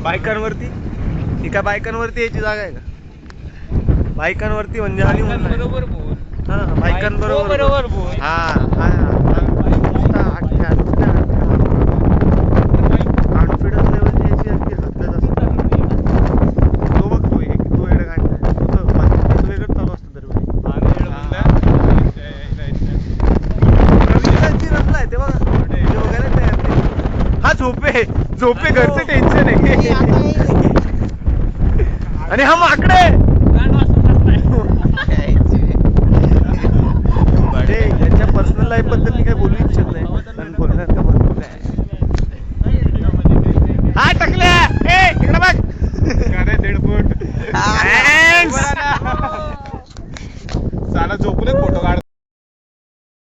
बायकांवरती ही काय बायकांवरती यायची जागा आहे का? बायकांवरती म्हणजे आणि बरोबर बोल. हा बायकांबरोबर बरोबर बोल. कॉन्फिडन्स लेवलची याची अगदी हद्दच असते. तो बघ तो एक तो एड काढलाय तो वेगळंच चालू असतं दरवेळी. रवींद्रांची रचना आहे ते बघा ते बघायला तयार नाही. हा झोपे झोपे घरचं टेन्शन आहे आणि हा माकडे बडे यांच्या पर्सनल लाईफ बद्दल मी काय बोलू इच्छित नाही पण बोलणार का भरपूर काय. हा टकल्या ए इकडे बघ. 1.5 फूट.